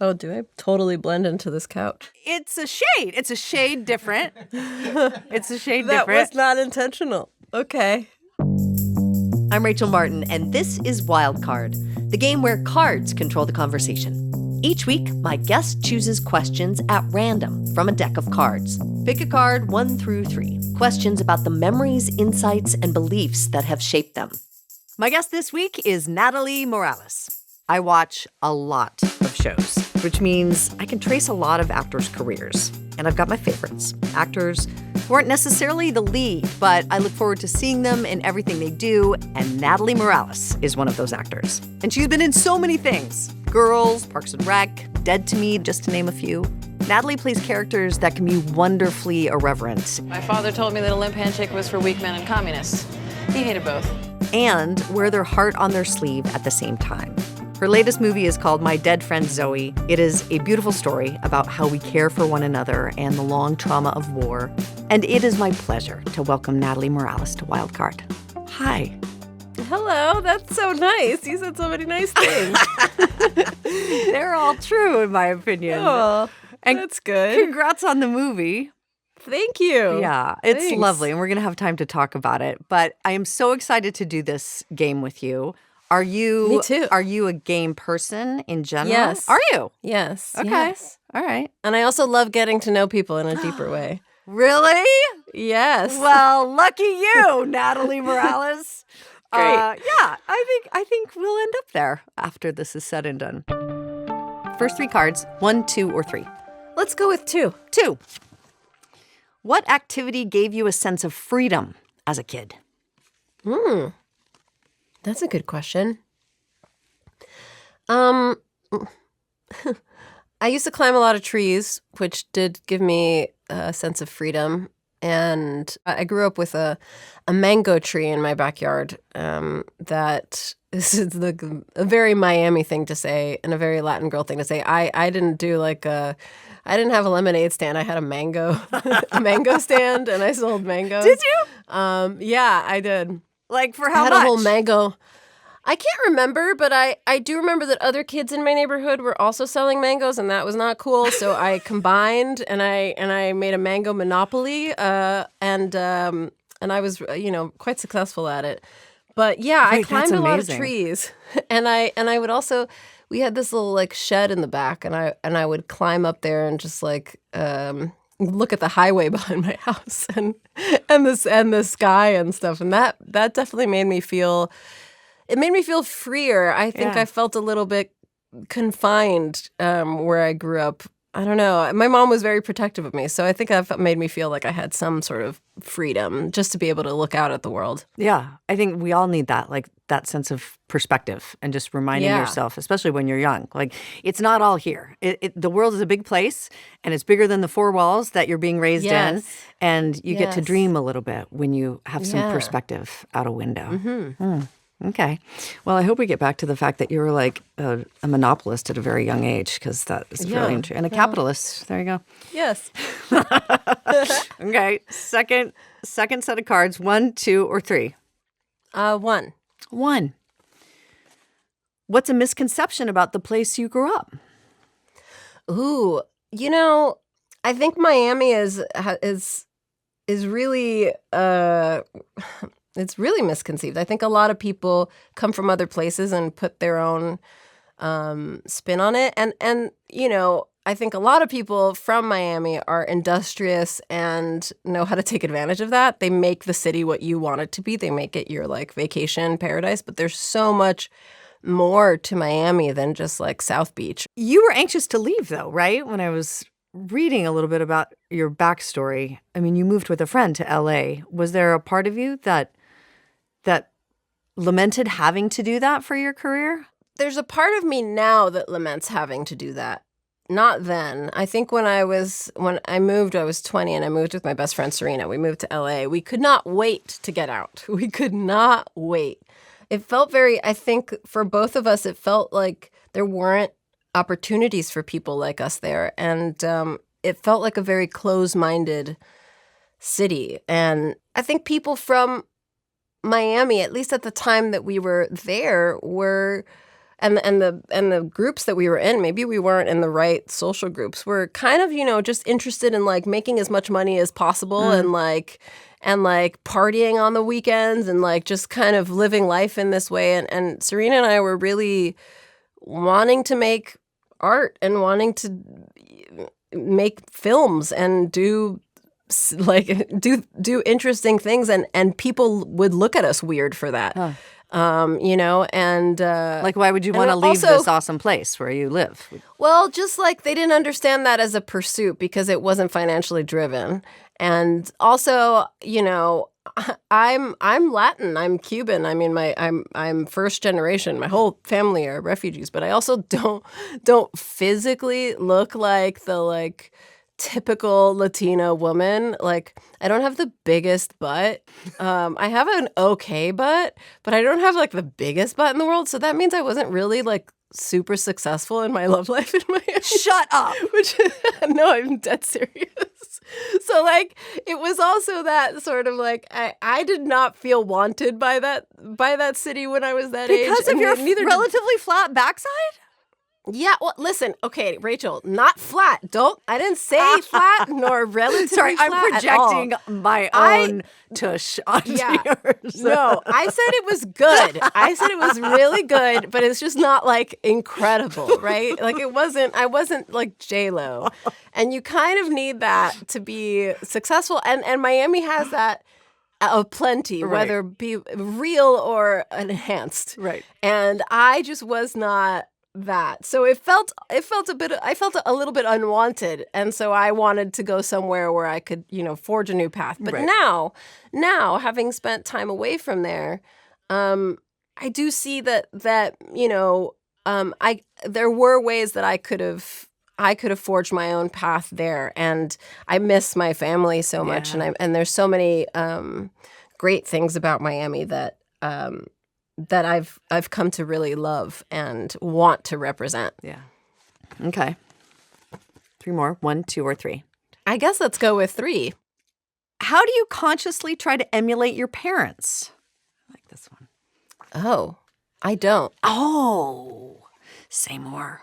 Oh, do I totally blend into this couch? It's a shade. It's a shade different. It's a shade That different. was not intentional. Okay. I'm Rachel Martin, and this is Wild Card, the game where cards control the conversation. Each week, my guest chooses questions at random from a deck of cards. Pick a card 1 through 3. Questions about the memories, insights, and beliefs that have shaped them. My guest this week is Natalie Morales. I watch a lot of shows, which means I can trace a lot of actors' careers. And I've got my favorites. Actors who aren't necessarily the lead, but I look forward to seeing them in everything they do. And Natalie Morales is one of those actors. And she's been in so many things. Girls, Parks and Rec, Dead to Me, just to name a few. Natalie plays characters that can be wonderfully irreverent. My father told me that a limp handshake was for weak men and communists. He hated both. And wear their heart on their sleeve at the same time. Her latest movie is called My Dead Friend Zoe. It is a beautiful story about how we care for one another and the long trauma of war. And it is my pleasure to welcome Natalie Morales to Wild Card. Hi. Hello. That's so nice. You said so many nice things. They're all true, in my opinion. Oh, and that's good. Congrats on the movie. Thank you. Yeah, it's Thanks. lovely, and we're going to have time to talk about it. But I am so excited to do this game with you. Are you? Me too. Are you a game person in general? Yes. Are you? Yes. Okay. Yes. All right. And I also love getting to know people in a deeper way. Really? Yes. Well, lucky you, Natalie Morales. Great. Yeah, I think we'll end up there after this is said and done. First 3 cards, 1, 2, or 3. Let's go with 2. 2. What activity gave you a sense of freedom as a kid? That's a good question. I used to climb a lot of trees, which did give me a sense of freedom. And I grew up with a mango tree in my backyard that this is a very Miami thing to say and a very Latin girl thing to say. I didn't do I didn't have a lemonade stand. I had a mango stand, and I sold mangoes. Did you? Yeah, I did. Like for how I had much? a whole mango. I can't remember, but I do remember that other kids in my neighborhood were also selling mangoes, and that was not cool. So I combined and I made a mango monopoly, and I was quite successful at it. But yeah, Wait, I climbed that's a lot of amazing. trees, and I would also, we had this little like shed in the back, and I would climb up there and just like look at the highway behind my house and the sky and stuff, and that definitely made me feel. It made me feel freer. I think Yeah. I felt a little bit confined where I grew up. I don't know. My mom was very protective of me, so I think that made me feel like I had some sort of freedom just to be able to look out at the world. Yeah, I think we all need that, like that sense of perspective and just reminding Yeah. yourself, especially when you're young. Like, it's not all here. The world is a big place, and it's bigger than the 4 walls that you're being raised in. Yes. And you get to Yes. dream a little bit when you have some Yeah. perspective out a window. Okay. Well, I hope we get back to the fact that you were like a monopolist at a very young age, because that is Yeah. really interesting. And a capitalist. There you go. Yes. Okay. Second set of cards. 1, 2, or 3. 1. 1. What's a misconception about the place you grew up? Ooh, I think Miami is really it's really misconceived. I think a lot of people come from other places and put their own spin on it, and I think a lot of people from Miami are industrious and know how to take advantage of that. They make the city what you want it to be. They make it your like vacation paradise, but there's so much more to Miami than just like South Beach. You were anxious to leave, though, right? When I was reading a little bit about your backstory, I mean, you moved with a friend to LA. Was there a part of you that lamented having to do that for your career? There's a part of me now that laments having to do that. Not then. I think when I moved, I was 20, and I moved with my best friend Serena. We moved to LA. We could not wait to get out. We could not wait. It felt I think for both of us, it felt like there weren't opportunities for people like us there. And it felt like a very closed-minded city. And I think people from Miami, at least at the time that we were there, and the groups that we were in, maybe we weren't in the right social groups. We're kind of, just interested in like making as much money as possible and like partying on the weekends and like just kind of living life in this way. And Serena and I were really wanting to make art and wanting to make films and do interesting things, and people would look at us weird for that. Huh. And Like, why would you want to leave this awesome place where you live? well, just like they didn't understand that as a pursuit because it wasn't financially driven. And also, I'm Latin, I'm Cuban. I mean, I'm first generation. My whole family are refugees, but I also don't physically look like the typical Latina woman. Like, I don't have the biggest butt. I have an okay butt, but I don't have like the biggest butt in the world. So that means I wasn't really like super successful in my love life in Miami. Shut up. Which no, I'm dead serious. So like it was also that sort of like I did not feel wanted by that city when I was that age. Because of your relatively flat backside? Yeah, well, listen, okay, Rachel, not flat. I didn't say flat nor relatively Sorry, flat. I'm projecting my own tush onto yours. No, I said it was good. I said it was really good, but it's just not like incredible, right? Like I wasn't like J-Lo. And you kind of need that to be successful. And Miami has that of plenty, Right. whether it be real or enhanced. Right. And I just was not that. So I felt a little bit unwanted. And so I wanted to go somewhere where I could, forge a new path. But Right. now having spent time away from there, I do see that there were ways that I could have forged my own path there, and I miss my family so much, Yeah. and there's so many great things about Miami that I've come to really love and want to represent. Yeah. Okay. 3 more. 1, 2, or 3. I guess let's go with 3. How do you consciously try to emulate your parents? I like this one. Oh, I don't. Oh, say more.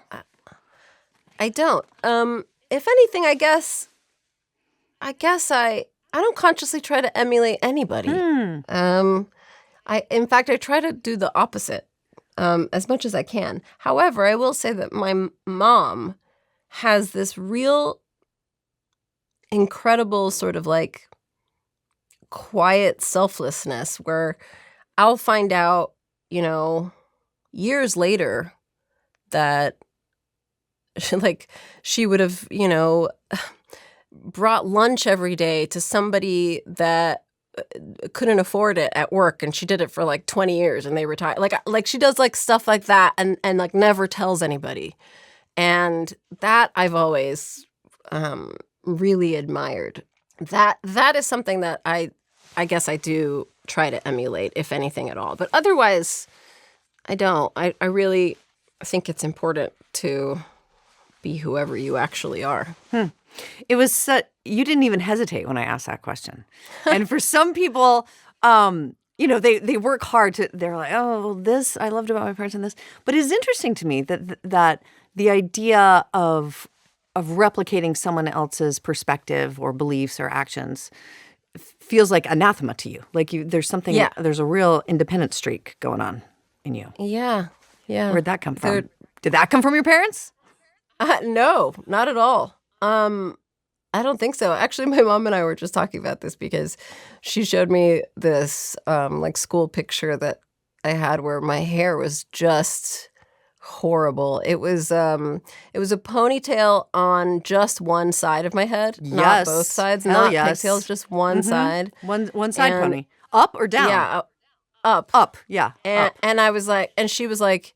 I don't. If anything, I guess I don't consciously try to emulate anybody. In fact, I try to do the opposite as much as I can. However, I will say that my mom has this real incredible sort of like quiet selflessness where I'll find out, years later that she would have, brought lunch every day to somebody that couldn't afford it at work, and she did it for like 20 years and they retired. Like she does like stuff like that and like never tells anybody. And that I've always really admired. That is something that I guess I do try to emulate, if anything at all. But otherwise, I don't. I really think it's important to be whoever you actually are. It was you didn't even hesitate when I asked that question. And for some people, they work hard to. They're like, oh, well, this I loved about my parents and this. But it's interesting to me that the idea of replicating someone else's perspective or beliefs or actions feels like anathema to you. Like there's something. Yeah. There's a real independent streak going on in you. Yeah. Where'd that come from? Did that come from your parents? No, not at all. I don't think so. Actually, my mom and I were just talking about this because she showed me this school picture that I had where my hair was just horrible. It was a ponytail on just one side of my head, not both sides, Hell not yes. pigtails, just one side. One side And- pony. Up or down? Yeah, up. Up. Yeah. up. And I was like, and she was like,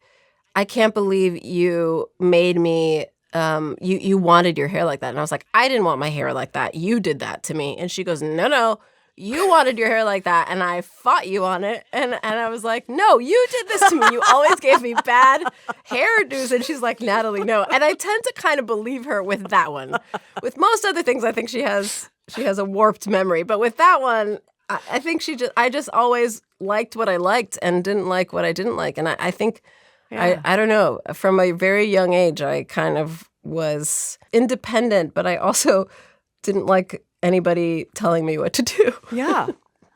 I can't believe you made me. You wanted your hair like that. And I was like, I didn't want my hair like that. You did that to me. And she goes, no, you wanted your hair like that. And I fought you on it. And I was like, no, you did this to me. You always gave me bad hairdos. And she's like, Natalie, no. And I tend to kind of believe her with that one. With most other things, I think she has a warped memory. But with that one, I think I just always liked what I liked and didn't like what I didn't like. And I think I don't know. From a very young age, I kind of was independent, but I also didn't like anybody telling me what to do. Yeah.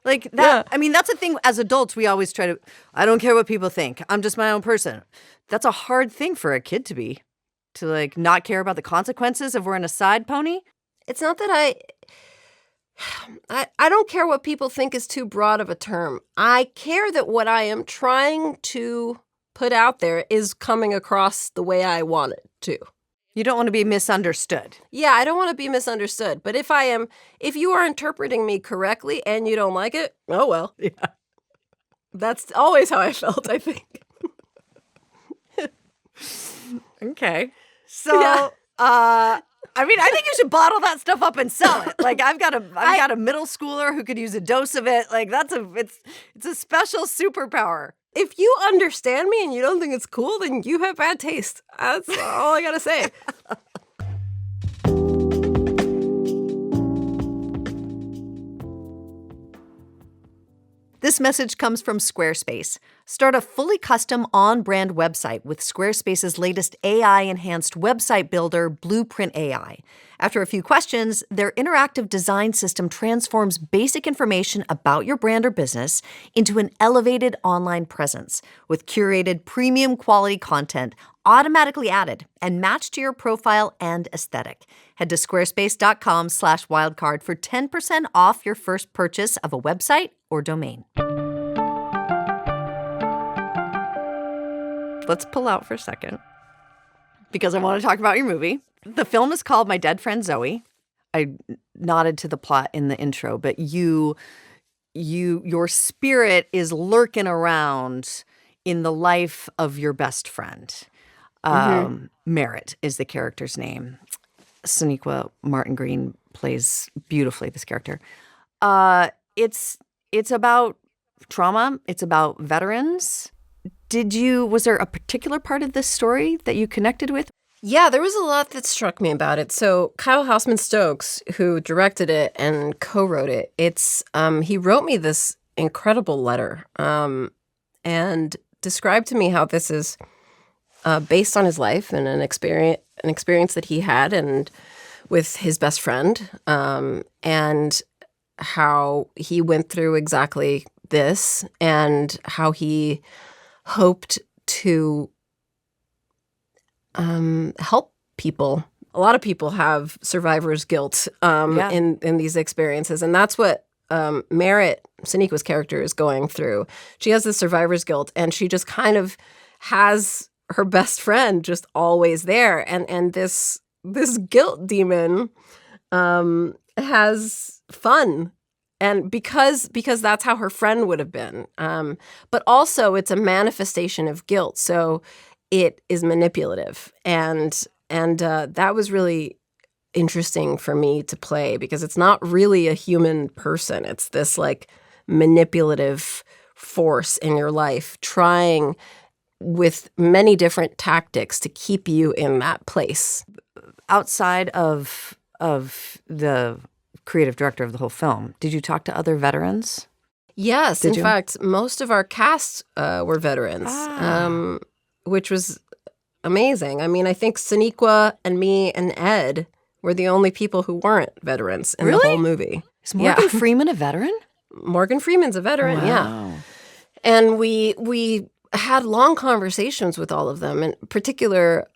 Like that. I mean, that's a thing as adults, we always try to, I don't care what people think. I'm just my own person. That's a hard thing for a kid to be, to like not care about the consequences of wearing a side pony. It's not that I don't care what people think is too broad of a term. I care that what I am trying to put out there is coming across the way I want it to. You don't want to be misunderstood. Yeah, I don't want to be misunderstood. But if you are interpreting me correctly and you don't like it, oh well. Yeah. That's always how I felt, I think. Okay. So, I mean, I think you should bottle that stuff up and sell it. Like I've got a middle schooler who could use a dose of it. Like it's a special superpower. If you understand me and you don't think it's cool, then you have bad taste. That's all I gotta say. This message comes from Squarespace. Start a fully custom on-brand website with Squarespace's latest AI-enhanced website builder, Blueprint AI. After a few questions, their interactive design system transforms basic information about your brand or business into an elevated online presence with curated premium quality content automatically added and matched to your profile and aesthetic. Head to squarespace.com/wildcard for 10% off your first purchase of a website or domain. Let's pull out for a second because I want to talk about your movie. The film is called My Dead Friend Zoe. I nodded to the plot in the intro, but your spirit is lurking around in the life of your best friend. Merritt is the character's name. Sonequa Martin Green plays beautifully this character. It's about trauma. It's about veterans. Was there a particular part of this story that you connected with? Yeah, there was a lot that struck me about it. So Kyle Houseman Stokes, who directed it and co-wrote it, he wrote me this incredible letter and described to me how this is based on his life and an experience that he had and with his best friend, and how he went through exactly this and how he hoped to help people. A lot of people have survivor's guilt in these experiences, and that's what Merritt, Sonequa's character, is going through. She has this survivor's guilt, and she just kind of has her best friend just always there, and this guilt demon has fun. And because that's how her friend would have been. But also it's a manifestation of guilt. So it is manipulative. And that was really interesting for me to play because it's not really a human person. It's this like manipulative force in your life trying with many different tactics to keep you in that place. Outside of the creative director of the whole film, did you talk to other veterans? Yes. In fact, most of our cast were veterans, which was amazing. I mean, I think Sonequa and me and Ed were the only people who weren't veterans in the whole movie. Is Morgan Freeman a veteran? Morgan Freeman's a veteran, yeah. And we had long conversations with all of them, in particular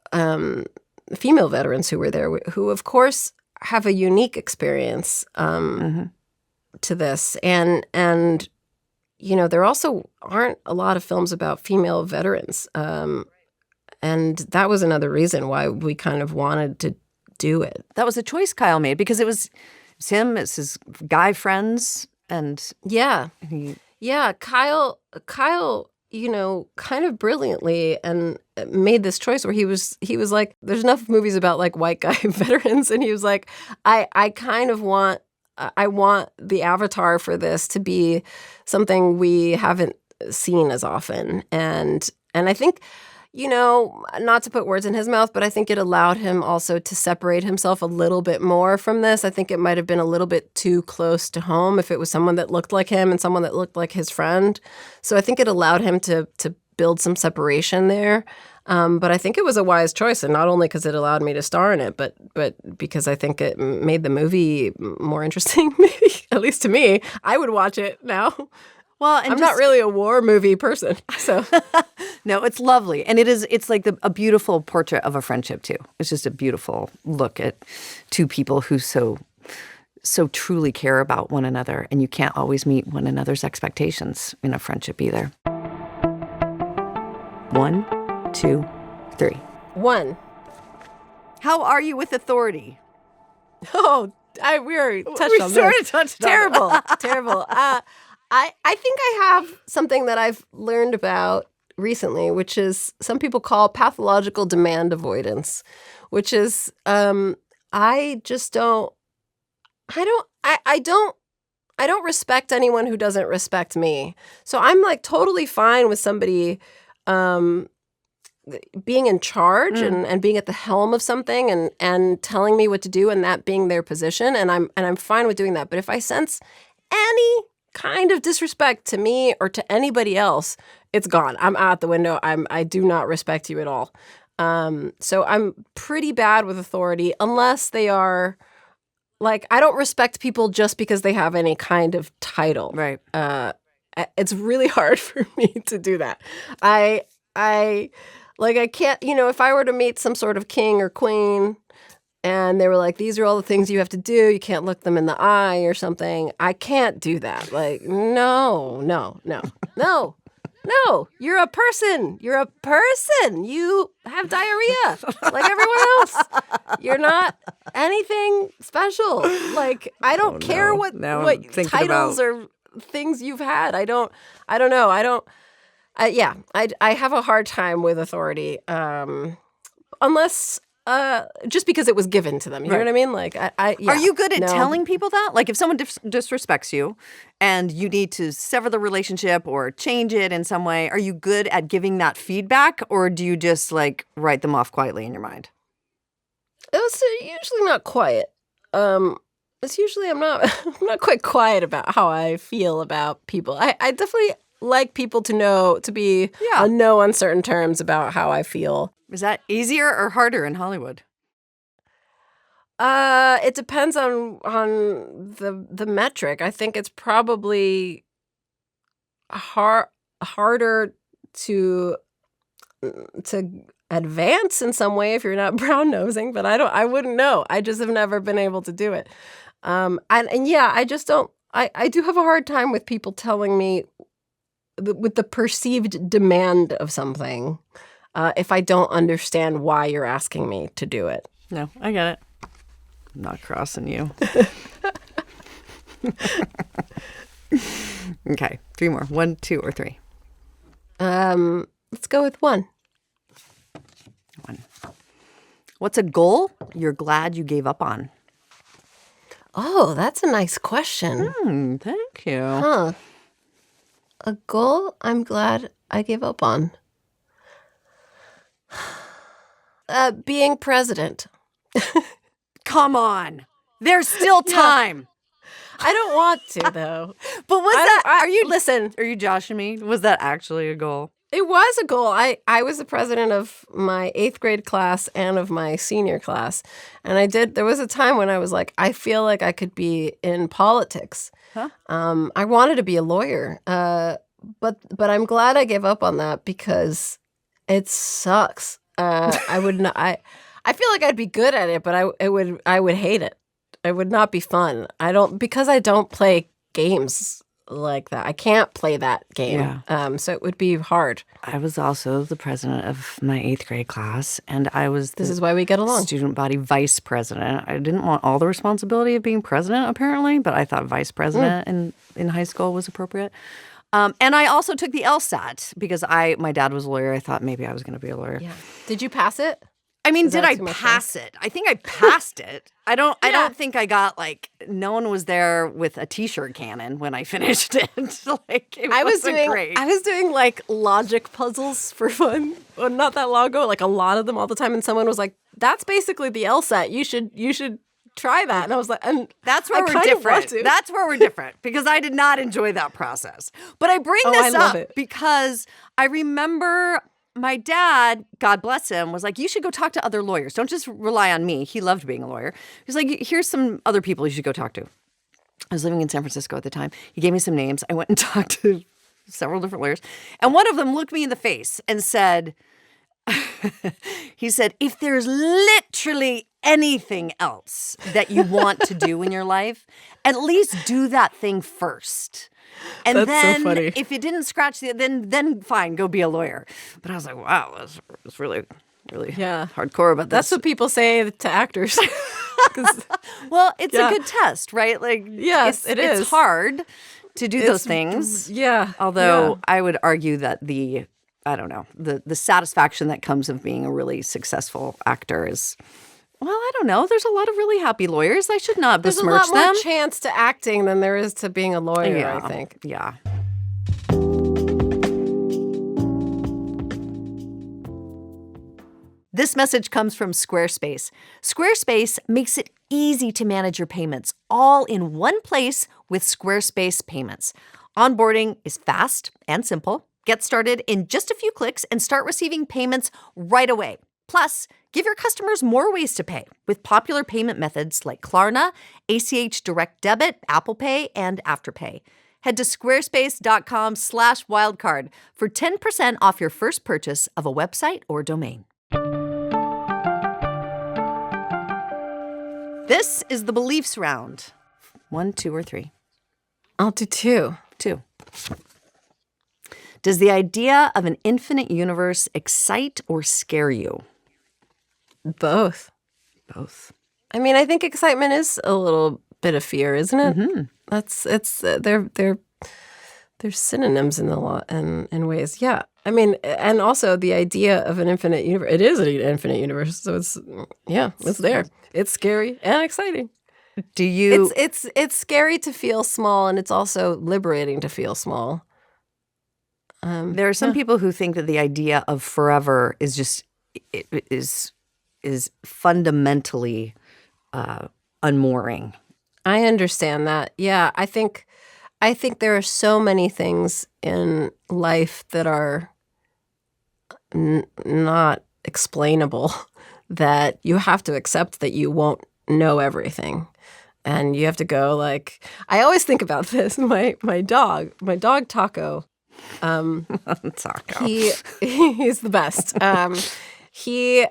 female veterans who were there, who, of course, have a unique experience to this. And you know, there also aren't a lot of films about female veterans. And that was another reason why we kind of wanted to do it. That was a choice Kyle made because it was him, it's his guy friends, and Kyle, you know, kind of brilliantly and made this choice where he was like, there's enough movies about like white guy veterans, and he was like, I kind of want the avatar for this to be something we haven't seen as often, and I think, you know, not to put words in his mouth, but I think it allowed him also to separate himself a little bit more from this. I think it might have been a little bit too close to home if it was someone that looked like him and someone that looked like his friend. So I think it allowed him to build some separation there. But I think it was a wise choice, and not only because it allowed me to star in it, but because I think it made the movie more interesting, maybe, at least to me. I would watch it now. Well, and I'm not really a war movie person, so. No, it's lovely. And it's like a beautiful portrait of a friendship, too. It's just a beautiful look at two people who so truly care about one another, and you can't always meet one another's expectations in a friendship either. 1, 2, 3. 1. How are you with authority? Oh, we already touched on this. We sort of touched terrible, on it. terrible. I think I have something that I've learned about recently, which is some people call pathological demand avoidance, which is I don't respect anyone who doesn't respect me. So I'm like totally fine with somebody being in charge and being at the helm of something and telling me what to do and that being their position, and I'm fine with doing that. But if I sense any kind of disrespect to me or to anybody else, it's gone. I'm out the window. I do not respect you at all. So I'm pretty bad with authority unless they are like, I don't respect people just because they have any kind of title. Right. It's really hard for me to do that. I can't, if I were to meet some sort of king or queen and they were like, these are all the things you have to do, you can't look them in the eye or something, I can't do that. Like, no, you're a person. You have diarrhea like everyone else. You're not anything special. Like, I don't care what titles or things you've had. I don't know. I have a hard time with authority, unless just because it was given to them. You know what I mean? Like, Are you good at telling people that? Like, if someone disrespects you and you need to sever the relationship or change it in some way, are you good at giving that feedback, or do you just like write them off quietly in your mind? It's usually not quiet. It's usually I'm not quite quiet about how I feel about people. I definitely like people to be on no uncertain terms about how I feel. Is that easier or harder in Hollywood? It depends on the metric. I think it's probably harder to advance in some way if you're not brown nosing, but I wouldn't know. I just have never been able to do it. I just don't. I do have a hard time with people telling me with the perceived demand of something. If I don't understand why you're asking me to do it. No, I get it. I'm not crossing you. Okay, 3 more. 1, 2, or 3. Let's go with 1. 1. What's a goal you're glad you gave up on? Oh, that's a nice question. Thank you. Huh. A goal I'm glad I gave up on. Being president. Come on. There's still time. I don't want to, though. But listen. Are you joshing me? Was that actually a goal? It was a goal. I was the president of my 8th grade class and of my senior class. And there was a time when I was like, I feel like I could be in politics. Huh? I wanted to be a lawyer. But I'm glad I gave up on that because it sucks. I would not. I feel like I'd be good at it, but I would hate it. It would not be fun. Because I don't play games like that. I can't play that game. Yeah. So it would be hard. I was also the president of my 8th grade class, and I was This is why we get along. Student body vice president. I didn't want all the responsibility of being president, apparently, but I thought vice president in high school was appropriate. And I also took the LSAT because my dad was a lawyer. I thought maybe I was going to be a lawyer. Yeah. Did you pass it? I mean, Is did that I too much pass it? I think I passed it. I don't think I got no one was there with a t-shirt cannon when I finished it. I was great. doing like logic puzzles for fun. Well, not that long ago, like a lot of them all the time, and someone was like, "That's basically the LSAT. You should try that. And I was like, and That's where I we're kind of want different. to. That's where we're different because I did not enjoy that process. But I bring Oh, this I love up it. because I remember my dad, God bless him, was like, you should go talk to other lawyers. Don't just rely on me. He loved being a lawyer. He's like, here's some other people you should go talk to. I was living in San Francisco at the time. He gave me some names. I went and talked to several different lawyers. And one of them looked me in the face and said, he said, if there's literally anything else that you want to do in your life, at least do that thing first. And That's so then funny. if it didn't scratch the, then fine, go be a lawyer. But I was like, wow, that's really Yeah. hardcore about this. That's what people say to actors. 'Cause Well, it's Yeah. a good test, right? Like, Yes, it is. It's hard to do those It's- things. Yeah. Although yeah. I would argue that the satisfaction that comes of being a really successful actor is, well, I don't know. There's a lot of really happy lawyers. I should not There's a besmirch lot more them. chance to acting than there is to being a lawyer, Yeah, I think. Yeah. This message comes from Squarespace. Squarespace makes it easy to manage your payments all in one place with Squarespace Payments. Onboarding is fast and simple. Get started in just a few clicks and start receiving payments right away. Plus, give your customers more ways to pay with popular payment methods like Klarna, ACH Direct Debit, Apple Pay, and Afterpay. Head to squarespace.com/wildcard for 10% off your first purchase of a website or domain. This is the beliefs round. 1, 2, or 3? I'll do 2. 2. Does the idea of an infinite universe excite or scare you? Both. Both. I mean, I think excitement is a little bit of fear, isn't it? Mm-hmm. They're synonyms in a lot in ways. Yeah. I mean, and also the idea of an infinite universe. It is an infinite universe, so it's there. It's scary and exciting. Do you? It's scary to feel small, and it's also liberating to feel small. There are some people who think that the idea of forever is just is fundamentally unmooring. I understand that. Yeah, I think there are so many things in life that are not explainable that you have to accept that you won't know everything. And you have to go like, I always think about this. My dog Taco. Taco. He's the best. He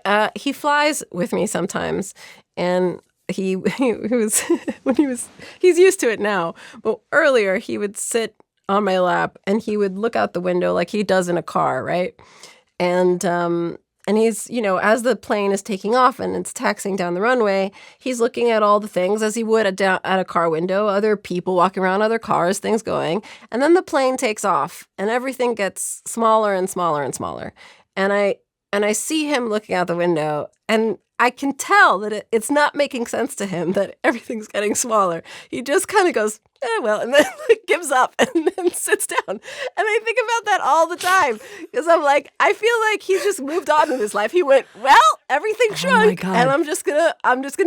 flies with me sometimes, and he was he's used to it now. But earlier he would sit on my lap and he would look out the window like he does in a car, right? And he's, as the plane is taking off and it's taxiing down the runway, he's looking at all the things as he would at a car window, other people walking around, other cars, things going. And then the plane takes off and everything gets smaller and smaller and smaller. And I see him looking out the window and I can tell that it's not making sense to him that everything's getting smaller. He just kind of goes, well, and then gives up and then sits down. And I think about that all the time because I'm like, I feel like he's just moved on in his life. He went, well, everything shrunk, and I'm just gonna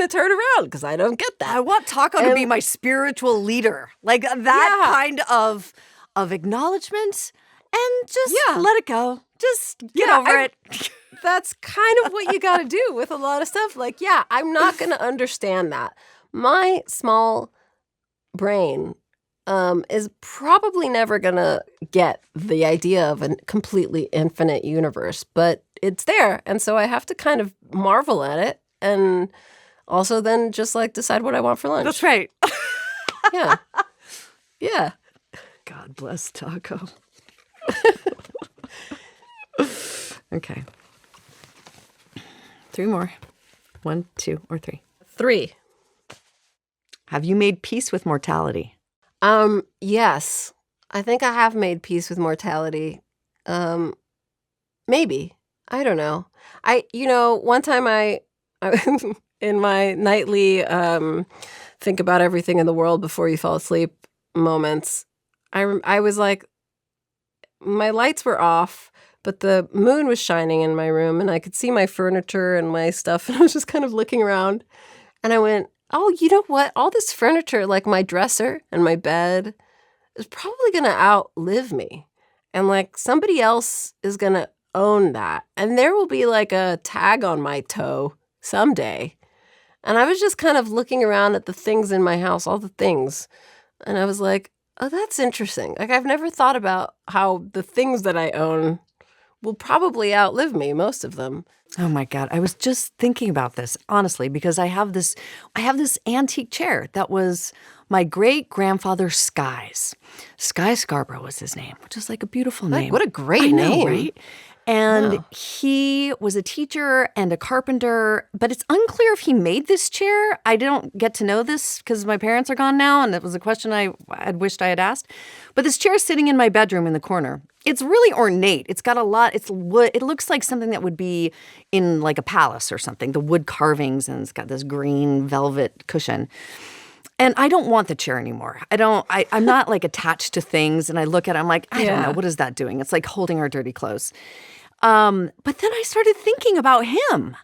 turn around because I don't get that. I want Taco to be my spiritual leader, like that kind of acknowledgement, and just let it go. Just get over it. That's kind of what you got to do with a lot of stuff. Like, I'm not going to understand that. My small brain is probably never going to get the idea of a completely infinite universe, but it's there. And so I have to kind of marvel at it and also then just like decide what I want for lunch. That's right. Yeah. Yeah. God bless Taco. Okay. 3 more. 1, 2, or 3? 3. Have you made peace with mortality? Yes. I think I have made peace with mortality. Maybe. I don't know. One time I in my nightly think about everything in the world before you fall asleep moments, I was like, my lights were off, but the moon was shining in my room and I could see my furniture and my stuff. And I was just kind of looking around and I went, oh, you know what? All this furniture, like my dresser and my bed, is probably going to outlive me. And like somebody else is going to own that. And there will be like a tag on my toe someday. And I was just kind of looking around at the things in my house, all the things. And I was like, oh, that's interesting. Like I've never thought about how the things that I own will probably outlive me, most of them. Oh my God. I was just thinking about this, honestly, because I have this antique chair that was my great-grandfather Sky's. Sky Scarborough was his name, which is like a beautiful name. What a great I know, name. right? And Wow. he was a teacher and a carpenter, but it's unclear if he made this chair. I don't get to know this because my parents are gone now, and it was a question I had wished I had asked. But this chair is sitting in my bedroom in the corner. It's really ornate. It's got a lot. It's wood. It looks like something that would be in like a palace or something. The wood carvings, and it's got this green velvet cushion. And I don't want the chair anymore. I'm not like attached to things. And I look at it, I'm like, I don't know. What is that doing? It's like holding our dirty clothes. But then I started thinking about him.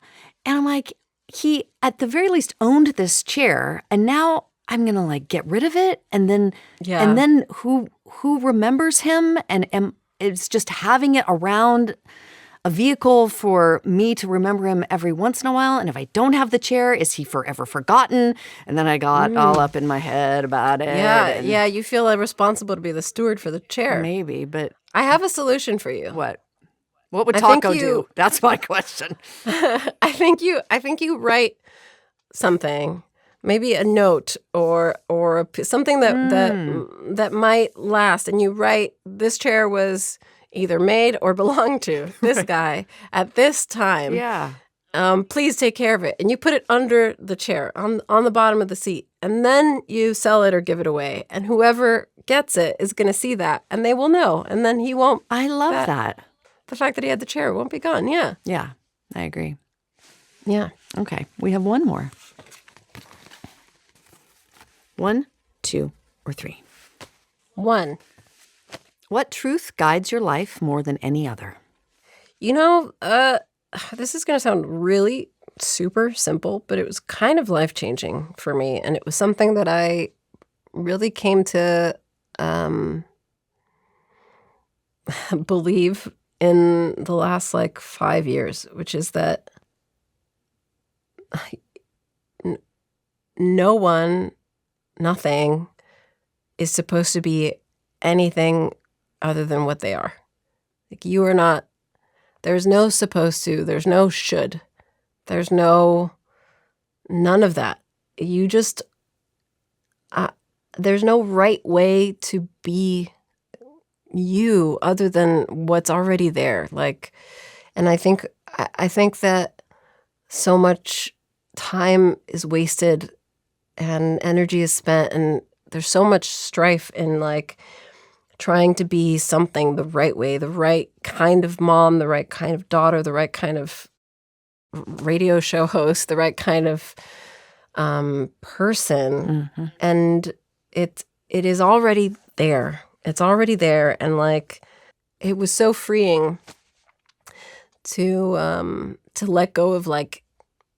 And I'm like, he at the very least owned this chair. And now I'm going to like get rid of it. And then who remembers him? And it's just having it around a vehicle for me to remember him every once in a while. And if I don't have the chair, is he forever forgotten? And then I got all up in my head about it. Yeah, you feel responsible to be the steward for the chair. Maybe, but I have a solution for you. what? What would I think Taco you- do? That's my question. I think you write something, maybe a note or something that might last, and you write, this chair was either made or belonged to this guy at this time. Yeah. Please take care of it. And you put it under the chair on the bottom of the seat. And then you sell it or give it away. And whoever gets it is going to see that and they will know. And then he won't. I love that. The fact that he had the chair won't be gone. Yeah. Yeah, I agree. Yeah. Okay, we have one more. 1, 2, or 3. 1. What truth guides your life more than any other? You know, this is going to sound really super simple, but it was kind of life-changing for me. And it was something that I really came to believe in the last 5 years, which is that no one, nothing is supposed to be anything other than what they are. You are not, there's no supposed to, there's no should, there's none of that. You just, there's no right way to be you other than what's already there. And I think that so much time is wasted and energy is spent, and there's so much strife in trying to be something the right way, the right kind of mom, the right kind of daughter, the right kind of radio show host, the right kind of person. Mm-hmm. And it is already there. It's already there. And it was so freeing to let go of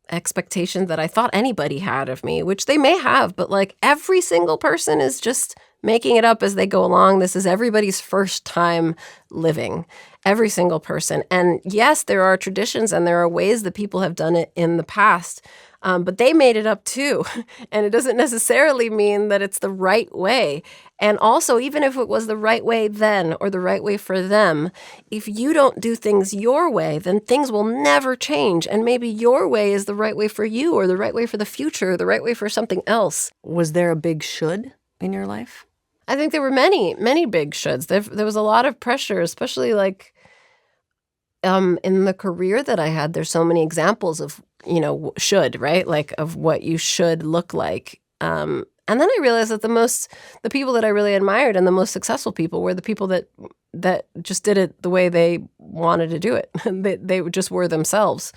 expectations that I thought anybody had of me, which they may have, but every single person is just making it up as they go along. This is everybody's first time living, every single person. And yes, there are traditions and there are ways that people have done it in the past, but they made it up too. And it doesn't necessarily mean that it's the right way. And also, even if it was the right way then or the right way for them, if you don't do things your way, then things will never change. And maybe your way is the right way for you, or the right way for the future, or the right way for something else. Was there a big should in your life? I think there were many, many big shoulds. There was a lot of pressure, especially in the career that I had. There's so many examples of, should, right? Of what you should look like. And then I realized that the people that I really admired and the most successful people were the people that just did it the way they wanted to do it. They just were themselves.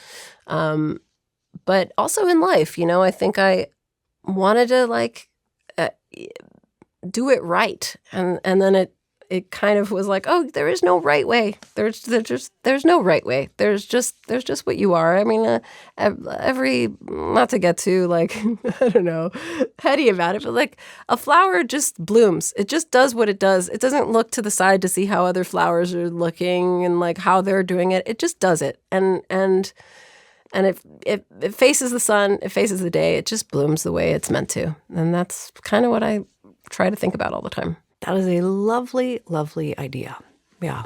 But also in life, I think I wanted to do it right. And then it kind of was like, oh, there is no right way. There's no right way. There's just what you are. I mean, every, not to get too like, I don't know, heady about it, but like a flower just blooms. It just does what it does. It doesn't look to the side to see how other flowers are looking and like how they're doing it. It just does it. And it faces the sun, it faces the day, it just blooms the way it's meant to. And that's kind of what I try to think about all the time. That is a lovely, lovely idea. Yeah.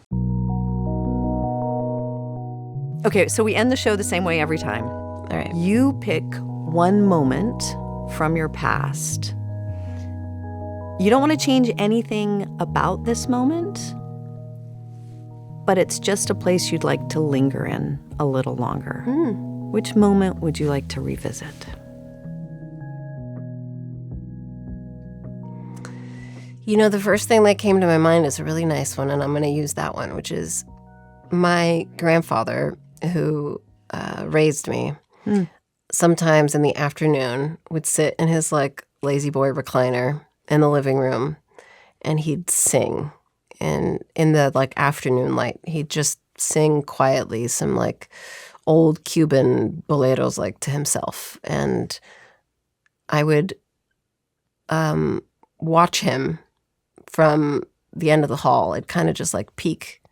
Okay, so we end the show the same way every time. All right. You pick one moment from your past. You don't want to change anything about this moment, but it's just a place you'd like to linger in a little longer. Which moment would you like to revisit? You know, the first thing that came to my mind is a really nice one, and I'm going to use that one, which is my grandfather who raised me. Sometimes in the afternoon would sit in his like lazy boy recliner in the living room, and he'd sing. And in the like afternoon light, he'd just sing quietly some like old Cuban boleros like to himself. And I would watch him from the end of the hall. I'd kind of just like peek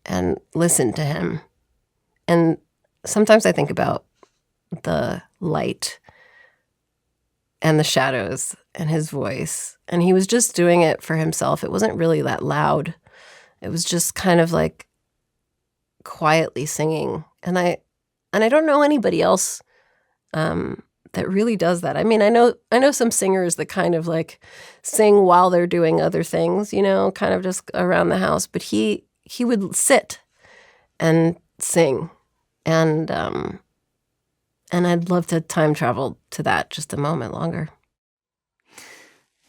and listen to him. And sometimes I think about the light and the shadows and his voice. And he was just doing it for himself. It wasn't really that loud. It was just kind of like quietly singing. And I don't know anybody else that really does that. I mean, I know some singers that kind of like sing while they're doing other things, you know, kind of just around the house. But he would sit and sing, and I'd love to time travel to that just a moment longer.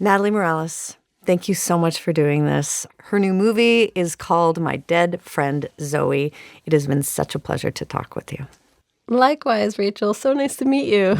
Natalie Morales, thank you so much for doing this. Her new movie is called My Dead Friend Zoe. It has been such a pleasure to talk with you. Likewise, Rachel. So nice to meet you.